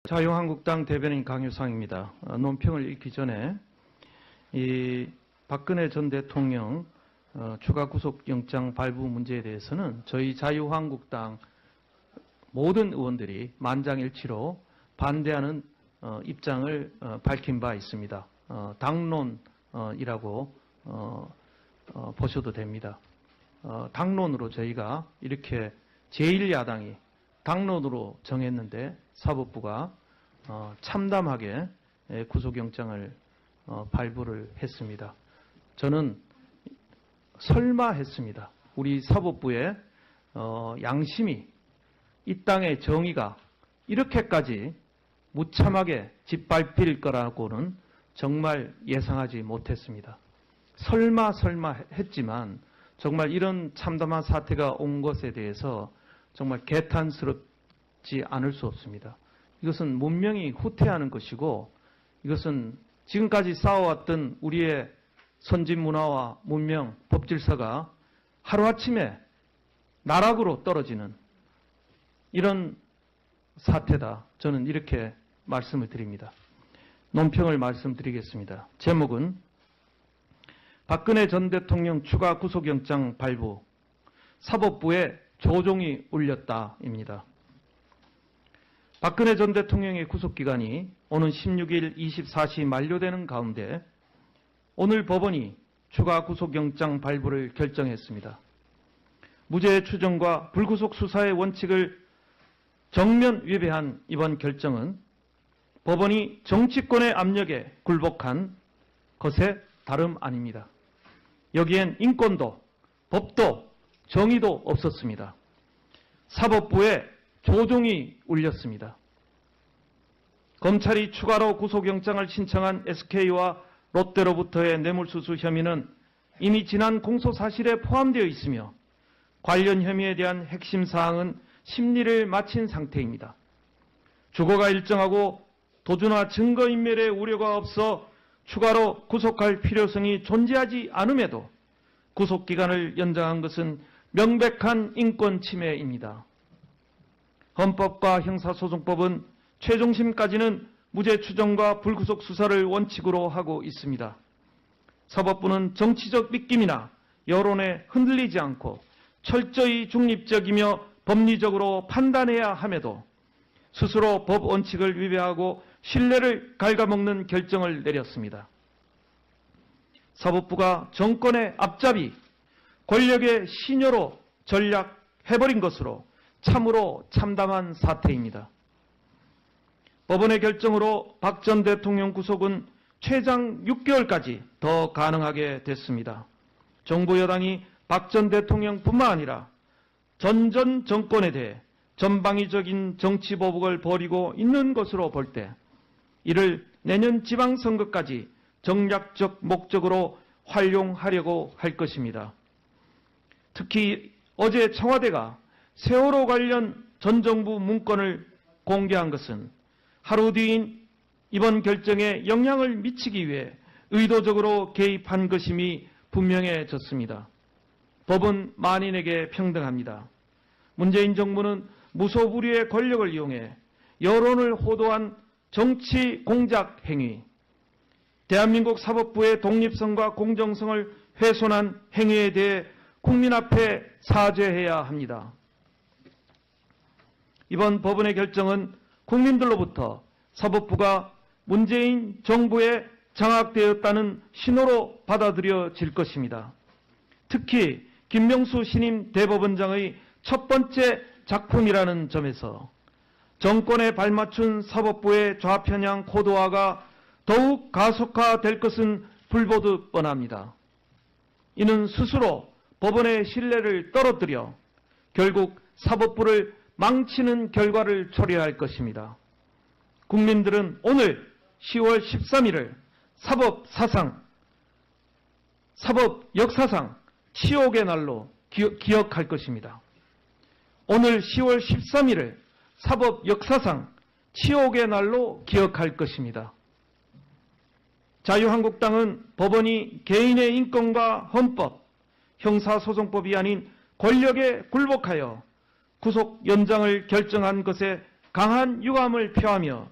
자유한국당 대변인 강효상입니다. 논평을 읽기 전에 이 박근혜 전 대통령 추가 구속영장 발부 문제에 대해서는 저희 자유한국당 모든 의원들이 만장일치로 반대하는 입장을 밝힌 바 있습니다. 당론이라고 보셔도 됩니다. 당론으로 저희가 이렇게 제1야당이 당론으로 정했는데 사법부가 참담하게 구속영장을 발부를 했습니다. 저는 설마 했습니다. 우리 사법부의 양심이, 이 땅의 정의가 이렇게까지 무참하게 짓밟힐 거라고는 정말 예상하지 못했습니다. 설마 했지만 정말 이런 참담한 사태가 온 것에 대해서 정말 개탄스럽지 않을 수 없습니다. 이것은 문명이 후퇴하는 것이고, 이것은 지금까지 쌓아왔던 우리의 선진 문화와 문명, 법질서가 하루아침에 나락으로 떨어지는 이런 사태다. 저는 이렇게 말씀을 드립니다. 논평을 말씀드리겠습니다. 제목은 박근혜 전 대통령 추가 구속영장 발부, 사법부에 조종이 울렸다입니다. 박근혜 전 대통령의 구속기간이 오는 16일 24시 만료되는 가운데 오늘 법원이 추가 구속영장 발부를 결정했습니다. 무죄 추정과 불구속 수사의 원칙을 정면 위배한 이번 결정은 법원이 정치권의 압력에 굴복한 것에 다름 아닙니다. 여기엔 인권도, 법도, 정의도 없었습니다. 사법부에 조종이 울렸습니다. 검찰이 추가로 구속영장을 신청한 SK와 롯데로부터의 뇌물수수 혐의는 이미 지난 공소사실에 포함되어 있으며 관련 혐의에 대한 핵심 사항은 심리를 마친 상태입니다. 주거가 일정하고 도주나 증거인멸의 우려가 없어 추가로 구속할 필요성이 존재하지 않음에도 구속기간을 연장한 것은 명백한 인권 침해입니다. 헌법과 형사소송법은 최종심까지는 무죄 추정과 불구속 수사를 원칙으로 하고 있습니다. 사법부는 정치적 믿김이나 여론에 흔들리지 않고 철저히 중립적이며 법리적으로 판단해야 함에도 스스로 법 원칙을 위배하고 신뢰를 갉아먹는 결정을 내렸습니다. 사법부가 정권의 앞잡이, 권력의 시녀로 전략해버린 것으로 참으로 참담한 사태입니다. 법원의 결정으로 박 전 대통령 구속은 최장 6개월까지 더 가능하게 됐습니다. 정부 여당이 박 전 대통령뿐만 아니라 전 정권에 대해 전방위적인 정치 보복을 벌이고 있는 것으로 볼 때 이를 내년 지방선거까지 전략적 목적으로 활용하려고 할 것입니다. 특히 어제 청와대가 세월호 관련 전 정부 문건을 공개한 것은 하루 뒤인 이번 결정에 영향을 미치기 위해 의도적으로 개입한 것임이 분명해졌습니다. 법은 만인에게 평등합니다. 문재인 정부는 무소불위의 권력을 이용해 여론을 호도한 정치 공작 행위, 대한민국 사법부의 독립성과 공정성을 훼손한 행위에 대해 국민 앞에 사죄해야 합니다. 이번 법원의 결정은 국민들로부터 사법부가 문재인 정부에 장악되었다는 신호로 받아들여질 것입니다. 특히 김명수 신임 대법원장의 첫 번째 작품이라는 점에서 정권에 발맞춘 사법부의 좌편향 코드화가 더욱 가속화될 것은 불보듯 뻔합니다. 이는 스스로 법원의 신뢰를 떨어뜨려 결국 사법부를 망치는 결과를 초래할 것입니다. 국민들은 오늘 10월 13일을 사법 역사상 치욕의 날로 기억할 것입니다. 오늘 10월 13일을 사법 역사상 치욕의 날로 기억할 것입니다. 자유한국당은 법원이 개인의 인권과 헌법, 형사소송법이 아닌 권력에 굴복하여 구속 연장을 결정한 것에 강한 유감을 표하며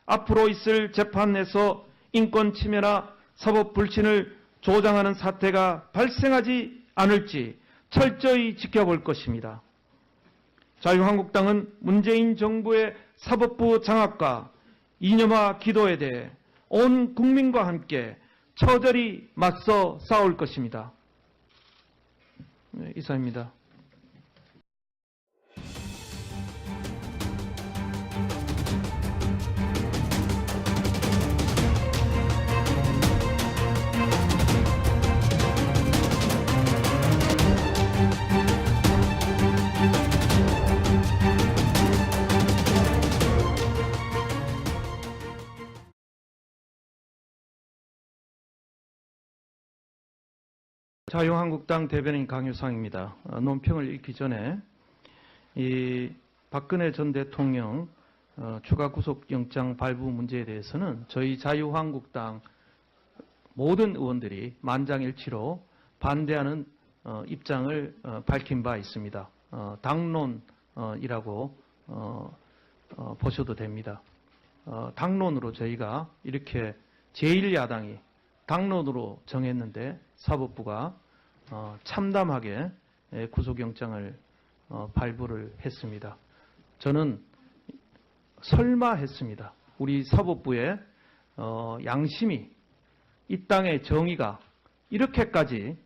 앞으로 있을 재판에서 인권 침해나 사법 불신을 조장하는 사태가 발생하지 않을지 철저히 지켜볼 것입니다. 자유한국당은 문재인 정부의 사법부 장악과 이념화 기도에 대해 온 국민과 함께 처절히 맞서 싸울 것입니다. 네, 이상입니다. 자유한국당 대변인 강효상입니다. 논평을 읽기 전에 이 박근혜 전 대통령 추가 구속영장 발부 문제에 대해서는 저희 자유한국당 모든 의원들이 만장일치로 반대하는 입장을 밝힌 바 있습니다. 당론이라고 보셔도 됩니다. 당론으로 저희가 이렇게 제1야당이 당론으로 정했는데 사법부가 참담하게 구속영장을 발부를 했습니다. 저는 설마 했습니다. 우리 사법부의 양심이, 이 땅의 정의가 이렇게까지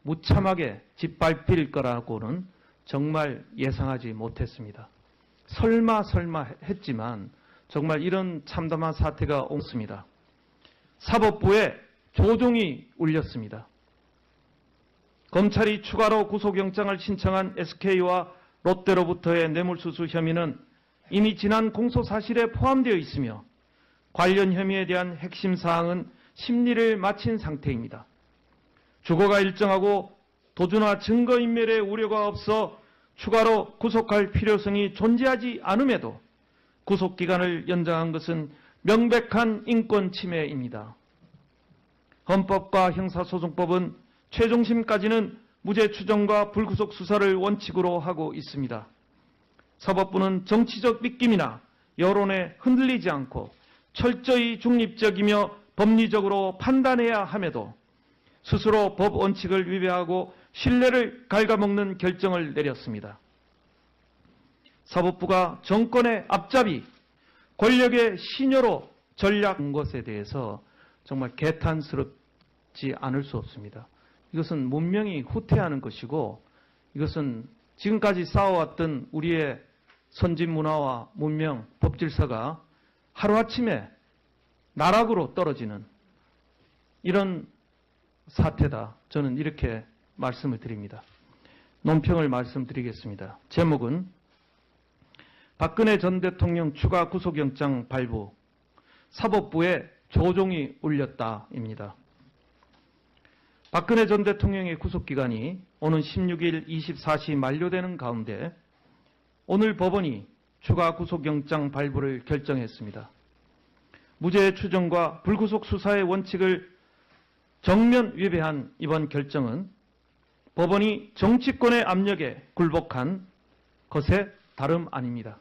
무참하게 짓밟힐 거라고는 정말 예상하지 못했습니다. 설마 했지만 정말 이런 참담한 사태가 옹습니다. 사법부에 조종이 울렸습니다. 검찰이 추가로 구속영장을 신청한 SK와 롯데로부터의 뇌물수수 혐의는 이미 지난 공소사실에 포함되어 있으며 관련 혐의에 대한 핵심 사항은 심리를 마친 상태입니다. 주거가 일정하고 도주나 증거인멸의 우려가 없어 추가로 구속할 필요성이 존재하지 않음에도 구속기간을 연장한 것은 명백한 인권 침해입니다. 헌법과 형사소송법은 최종심까지는 무죄 추정과 불구속 수사를 원칙으로 하고 있습니다. 사법부는 정치적 믿김이나 여론에 흔들리지 않고 철저히 중립적이며 법리적으로 판단해야 함에도 스스로 법 원칙을 위배하고 신뢰를 갉아먹는 결정을 내렸습니다. 사법부가 정권의 앞잡이, 권력의 시녀로 전략한 것에 대해서 정말 개탄스럽지 않을 수 없습니다. 이것은 문명이 후퇴하는 것이고 이것은 지금까지 쌓아왔던 우리의 선진 문화와 문명, 법질서가 하루아침에 나락으로 떨어지는 이런 사태다. 저는 이렇게 말씀을 드립니다. 논평을 말씀드리겠습니다. 제목은 박근혜 전 대통령 추가 구속영장 발부, 사법부에 조종이 울렸다입니다. 박근혜 전 대통령의 구속기간이 오는 16일 24시 만료되는 가운데 오늘 법원이 추가 구속영장 발부를 결정했습니다. 무죄 추정과 불구속 수사의 원칙을 정면 위배한 이번 결정은 법원이 정치권의 압력에 굴복한 것에 다름 아닙니다.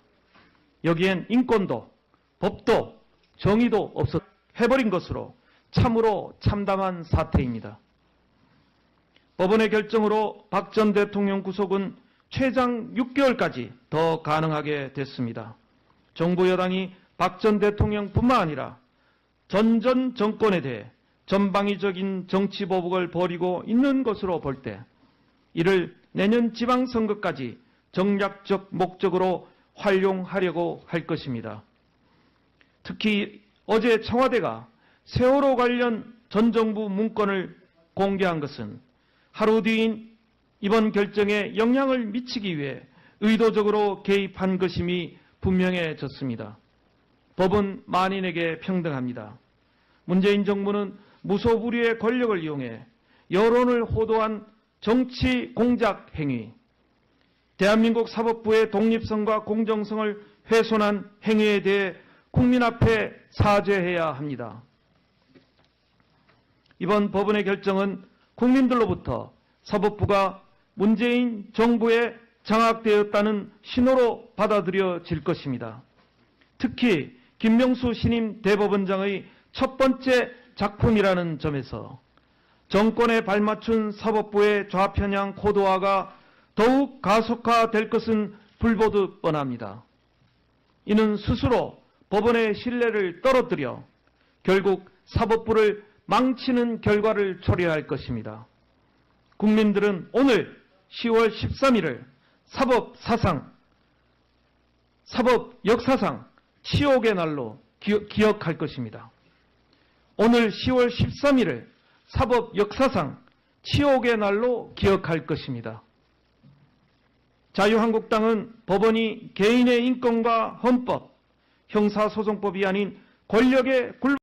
여기엔 인권도 법도 정의도 없어 해버린 것으로 참으로 참담한 사태입니다. 법원의 결정으로 박 전 대통령 구속은 최장 6개월까지 더 가능하게 됐습니다. 정부 여당이 박 전 대통령뿐만 아니라 전 정권에 대해 전방위적인 정치 보복을 벌이고 있는 것으로 볼 때 이를 내년 지방선거까지 전략적 목적으로 활용하려고 할 것입니다. 특히 어제 청와대가 세월호 관련 전 정부 문건을 공개한 것은 하루 뒤인 이번 결정에 영향을 미치기 위해 의도적으로 개입한 것임이 분명해졌습니다. 법은 만인에게 평등합니다. 문재인 정부는 무소불위의 권력을 이용해 여론을 호도한 정치 공작 행위, 대한민국 사법부의 독립성과 공정성을 훼손한 행위에 대해 국민 앞에 사죄해야 합니다. 이번 법원의 결정은 국민들로부터 사법부가 문재인 정부에 장악되었다는 신호로 받아들여질 것입니다. 특히 김명수 신임 대법원장의 첫 번째 작품이라는 점에서 정권에 발맞춘 사법부의 좌편향 코드화가 더욱 가속화될 것은 불보듯 뻔합니다. 이는 스스로 법원의 신뢰를 떨어뜨려 결국 사법부를 망치는 결과를 초래할 것입니다. 국민들은 오늘 10월 13일을 사법 역사상 치욕의 날로 기억할 것입니다. 오늘 10월 13일을 사법 역사상 치욕의 날로 기억할 것입니다. 자유한국당은 법원이 개인의 인권과 헌법, 형사소송법이 아닌 권력의 굴